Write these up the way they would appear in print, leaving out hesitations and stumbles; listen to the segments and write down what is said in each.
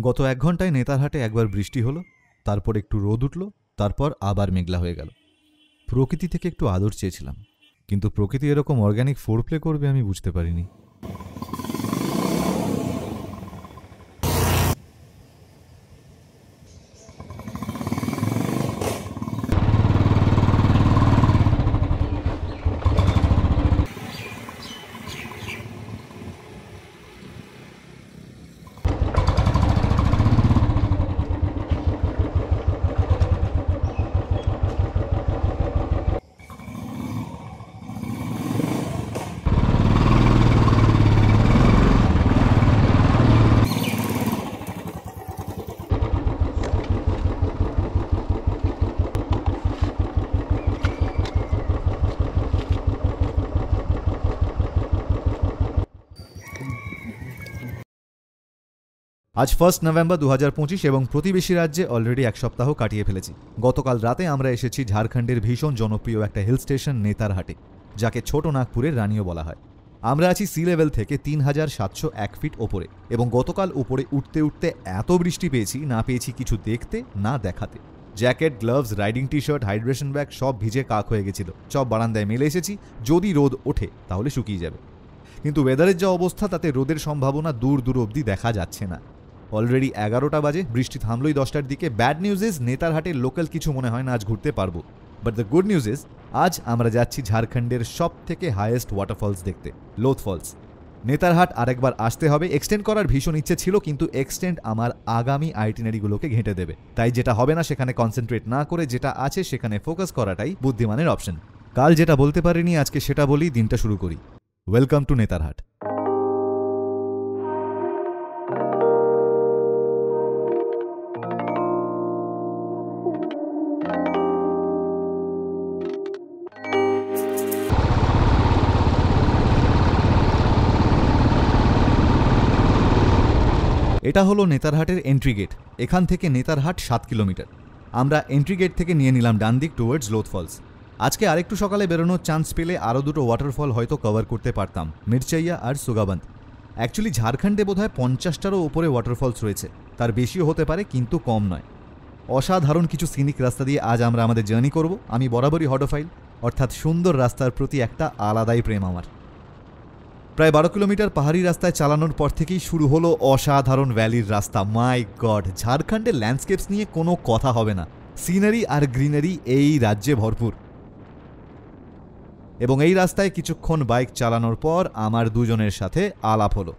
গত 1 ঘন্টায় নেতারহাটে একবার বৃষ্টি হলো, তারপর একটু রোদ উঠল, তারপর আবার মেঘলা হয়ে গেল। প্রকৃতি থেকে একটু আদর চেয়েছিলাম, কিন্তু প্রকৃতি এরকম অর্গানিক ফোরপ্লে করবে আমি বুঝতে পারিনি। আজ 1 নভেম্বর 2025 এবং প্রতিবেশী রাজ্যে অলরেডি 1 সপ্তাহ কাটিয়ে ফেলেছি। গতকাল রাতে আমরা এসেছি ঝাড়খণ্ডের ভীষণ জনপ্রিয় একটা হিল স্টেশন নেতারহাটে, যাকে ছোট নাগপুরের রানীও বলা হয়। আমরা আছি সি লেভেল থেকে 3701 ফিট ওপরে, এবং গতকাল উপরে উঠতে উঠতে এত বৃষ্টি পেয়েছি কিছু দেখতে না দেখাতে। Jacket, gloves, riding T shirt, hydration bag সব ভিজে কাক হয়ে গেছিল। সব বারান্দায় মেলে এসেছি, যদি রোদ ওঠে তাহলে শুকিয়ে যাবে। কিন্তু ওয়েদারের যা অবস্থা তাতে রোদের সম্ভাবনা দূর দূর অবধি দেখা যাচ্ছে না। অলরেডি 11টা বাজে, বৃষ্টি থামলই 10টার দিকে। ব্যাড নিউজ ইজ নেতারহাটের লোকাল কিছু মনে হয় না আজ ঘুরতে পারবো, but the good news is আজ আমরা যাচ্ছি ঝাড়খণ্ডের সব থেকে হাইয়েস্ট ওয়াটারফলস দেখতে, লোথ ফলস। নেতারহাট আরেকবার আসতে হবে। এক্সটেন্ড করার ভীষণ ইচ্ছে ছিল, কিন্তু এক্সটেন্ড আমার আগামী আইটিনারিগুলোকে ঘেঁটে দেবে। তাই যেটা হবে না সেখানে কনসেন্ট্রেট না করে যেটা আছে সেখানে ফোকাস করাটাই বুদ্ধিমানের অপশন। কাল যেটা বলতে পারিনি আজকে সেটা বলি, দিনটা শুরু করি। Welcome to Netarhat. এটা হলো নেতারহাটের এন্ট্রি গেট। এখান থেকে নেতারহাট 7 কিলোমিটার। আমরা এন্ট্রি গেট থেকে নিয়ে নিলাম ডান দিক টুয়ার্ডস লোথ ফলস। আজকে আরেকটু সকালে বেরোনোর চান্স পেলে আরও দুটো ওয়াটারফল হয়তো কভার করতে পারতাম, মির্চাইয়া আর সুগাবান্দ। অ্যাকচুয়ালি ঝাড়খণ্ডে বোধহয় 50টারও ওপরে ওয়াটারফলস রয়েছে, তার বেশিও হতে পারে কিন্তু কম নয়। অসাধারণ কিছু সিনিক রাস্তা দিয়ে আজ আমরা আমাদের জার্নি করব। আমি বরাবরই হডোফাইল, অর্থাৎ সুন্দর রাস্তার প্রতি একটা আলাদাই প্রেম আমার। প্রায় 12 কিলোমিটার পাহাড়ি রাস্তায় চালানোর পর থেকেই শুরু হলো অসাধারণ ভ্যালির রাস্তা। মাই গড, ঝাড়খণ্ডের ল্যান্ডস্কেপস নিয়ে কোনো কথা হবে না। সিনারি আর গ্রিনারি এই রাজ্যে ভরপুর। এবং এই রাস্তায় কিছুক্ষণ বাইক চালানোর পর আমার দুজনের সাথে আলাপ হলো।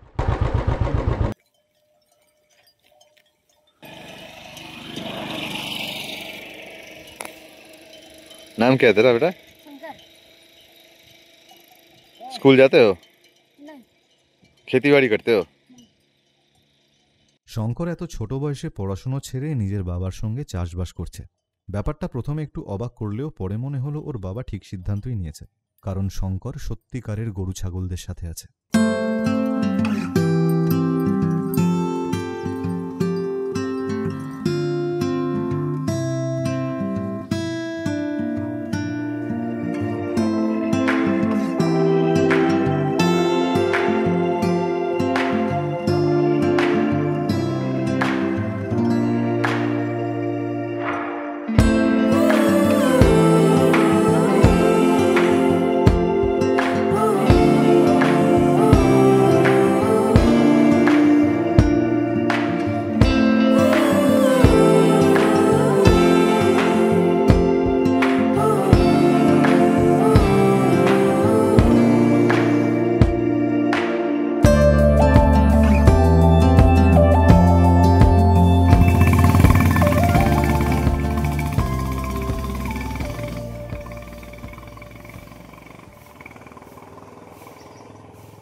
नाम क्या है तेरा बेटा? स्कूल जाते हो? नहीं। खेती बाड़ी करते हो? শঙ্কর এত ছোট বয়সে পড়াশুনো ছেড়ে নিজের বাবার সঙ্গে চাষবাস করছে। ব্যাপারটা প্রথমে একটু অবাক করলেও পরে মনে হলো ওর বাবা ঠিক সিদ্ধান্তই নিয়েছে, কারণ শঙ্কর সত্যিকারের গরু ছাগলদের সাথে আছে।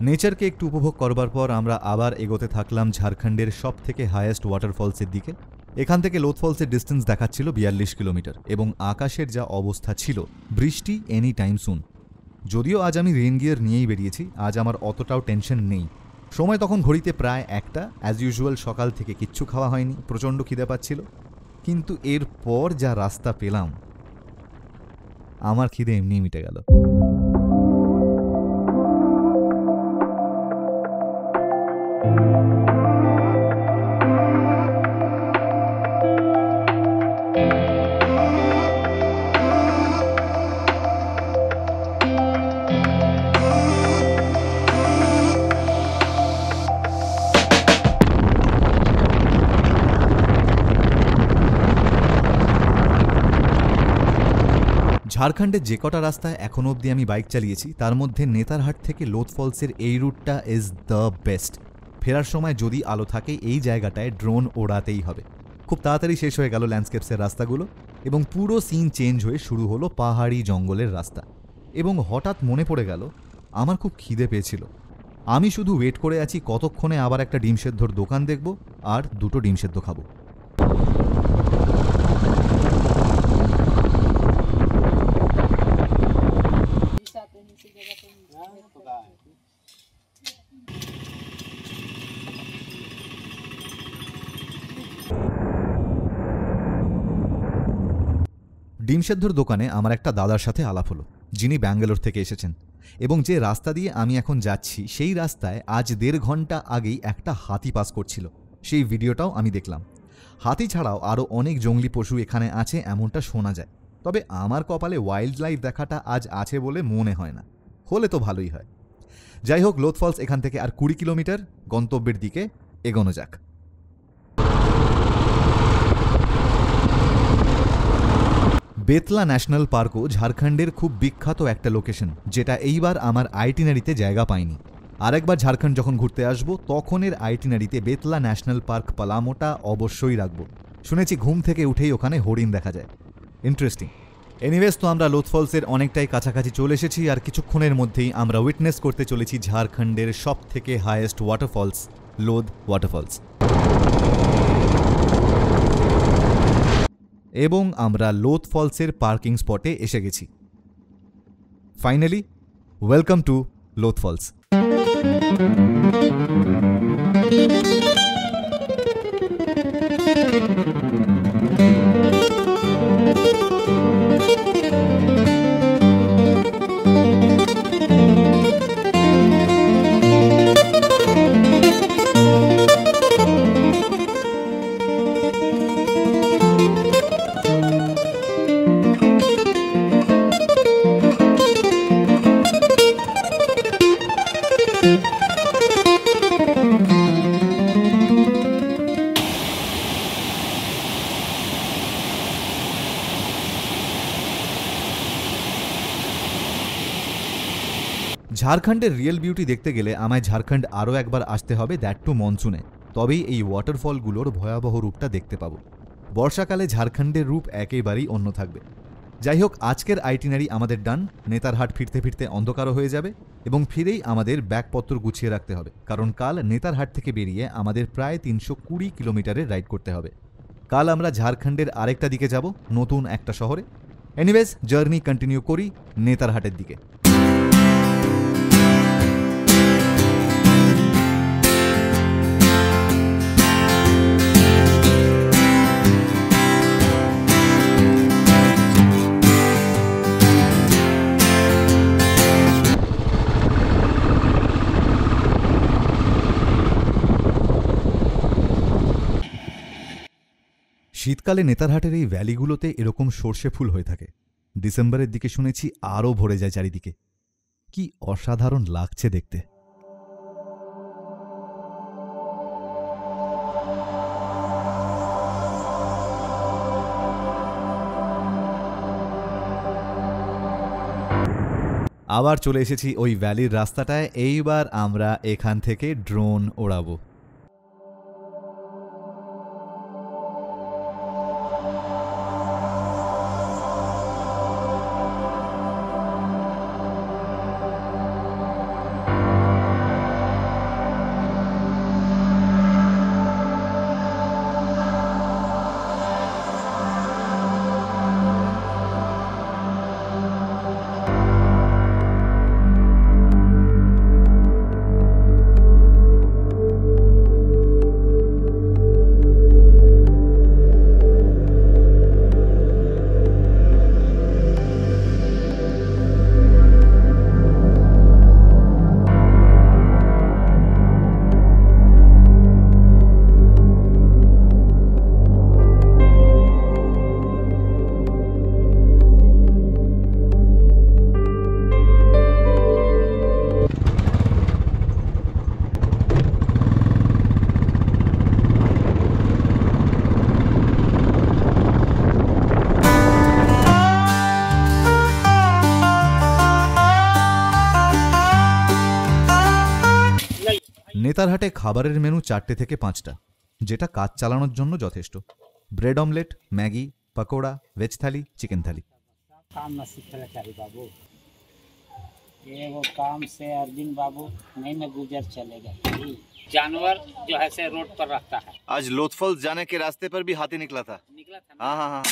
নেচারকে একটু উপভোগ করবার পর আমরা আবার এগোতে থাকলাম ঝাড়খণ্ডের সব থেকে হাইয়েস্ট ওয়াটারফলসের দিকে। এখান থেকে লোথ ফলসের ডিস্টেন্স দেখাচ্ছিল 42 কিলোমিটার, এবং আকাশের যা অবস্থা ছিল, বৃষ্টি এনি টাইম সুন। যদিও আজ আমি রেইন গিয়ার নিয়েই বেরিয়েছি, আজ আমার অতটাও টেনশন নেই। সময় তখন ঘড়িতে প্রায় 1টা। অ্যাজ ইউজুয়াল সকাল থেকে কিচ্ছু খাওয়া হয়নি, প্রচণ্ড খিদে পাচ্ছিল। কিন্তু এরপর যা রাস্তা পেলাম, আমার খিদে এমনি মিটে গেল। ঝাড়খণ্ডের যে কটা রাস্তায় এখনও অবধি আমি বাইক চালিয়েছি তার মধ্যে নেতারহাট থেকে লোথ ফলসের এই রুটটা ইজ দ্য বেস্ট। ফেরার সময় যদি আলো থাকে এই জায়গাটায় ড্রোন ওড়াতেই হবে। খুব তাড়াতাড়ি শেষ হয়ে গেল ল্যান্ডস্কেপসের রাস্তাগুলো এবং পুরো সিন চেঞ্জ হয়ে শুরু হলো পাহাড়ি জঙ্গলের রাস্তা। এবং হঠাৎ মনে পড়ে গেল আমার খুব খিদে পেয়েছিল। আমি শুধু ওয়েট করে আছি কতক্ষণে আবার একটা ডিম সেদ্ধর দোকান দেখব আর দুটো ডিম সেদ্ধ খাবো। ডিম সেদ্ধর দোকানে আমার একটা দাদার সাথে আলাপ হলো, যিনি ব্যাঙ্গালোর থেকে এসেছেন, এবং যে রাস্তা দিয়ে আমি এখন যাচ্ছি সেই রাস্তায় আজ 1.5 ঘন্টা আগেই একটা হাতি পাস করছিল। সেই ভিডিওটাও আমি দেখলাম। হাতি ছাড়াও আরও অনেক জঙ্গলি পশু এখানে আছে এমনটা শোনা যায়, তবে আমার কপালে ওয়াইল্ড লাইফ দেখাটা আজ আছে বলে মনে হয় না। হলে তো ভালোই হয়। যাই হোক, লোথ ফলস এখান থেকে আর 20 কিলোমিটার, গন্তব্যের দিকে এগোনো যাক। বেতলা ন্যাশনাল পার্কও ঝাড়খণ্ডের খুব বিখ্যাত একটা লোকেশন, যেটা এইবার আমার আইটিনারিতে জায়গা পায়নি। আরেকবার ঝাড়খণ্ড যখন ঘুরতে আসবো তখনের আইটিনারিতে বেতলা ন্যাশনাল পার্ক পালামোটা অবশ্যই রাখবো। শুনেছি ঘুম থেকে উঠেই ওখানে হরিণ দেখা যায়। ইন্টারেস্টিং। এনিওয়েজ, তো আমরা লোথ ফলসের অনেকটাই কাছাকাছি চলে এসেছি আর কিছুক্ষণের মধ্যেই আমরা উইটনেস করতে চলেছি ঝাড়খণ্ডের সব থেকে হাইয়েস্ট ওয়াটারফলস, লোধ ওয়াটারফলস। এবং আমরা লোথ ফলসের পার্কিং স্পটে এসে গেছি। Finally, welcome to Lodh Falls. ঝাড়খণ্ডের রিয়েল বিউটি দেখতে গেলে আমায় ঝাড়খণ্ড আরও একবার আসতে হবে, দ্যাট টু মনসুনে। তবেই এই ওয়াটারফলগুলোর ভয়াবহ রূপটা দেখতে পাবো। বর্ষাকালে ঝাড়খণ্ডের রূপ একেবারেই অন্য থাকবে। যাই হোক, আজকের আইটিনারি আমাদের ডান। নেতারহাট ফিরতে ফিরতে অন্ধকারও হয়ে যাবে এবং ফিরেই আমাদের ব্যাগপত্র গুছিয়ে রাখতে হবে, কারণ কাল নেতারহাট থেকে বেরিয়ে আমাদের প্রায় 320 কিলোমিটারের রাইড করতে হবে। কাল আমরা ঝাড়খণ্ডের আরেকটা দিকে যাব, নতুন একটা শহরে। এনিওয়েজ, জার্নি কন্টিনিউ করি নেতারহাটের দিকে। শীতকালে নেতারহাটের এই ভ্যালিগুলোতে এরকম সর্ষে ফুল হয়ে থাকে। ডিসেম্বরের দিকে শুনেছি আরও ভরে যায় চারিদিকে। কি অসাধারণ লাগছে দেখতে। আবার চলে এসেছি ওই ভ্যালির রাস্তাটায়। এইবার আমরা এখান থেকে ড্রোন ওড়াবো। নেতারহাটে খাবারের মেনু 4টে থেকে 5টা, যেটা কাজ চালানোর জন্য যথেষ্ট। Bread omelette, Maggi, pakora, veg thali, chicken thali. काम न सीखना चाहिए बाबू, ये वो काम से अरविंद बाबू नहीं न गुजर चलेगा। जानवर जो है से रोड पर रहता है। आज लोथफल जाने के रास्ते पर भी हाथी निकला था। निकला था हाँ हाँ हाँ।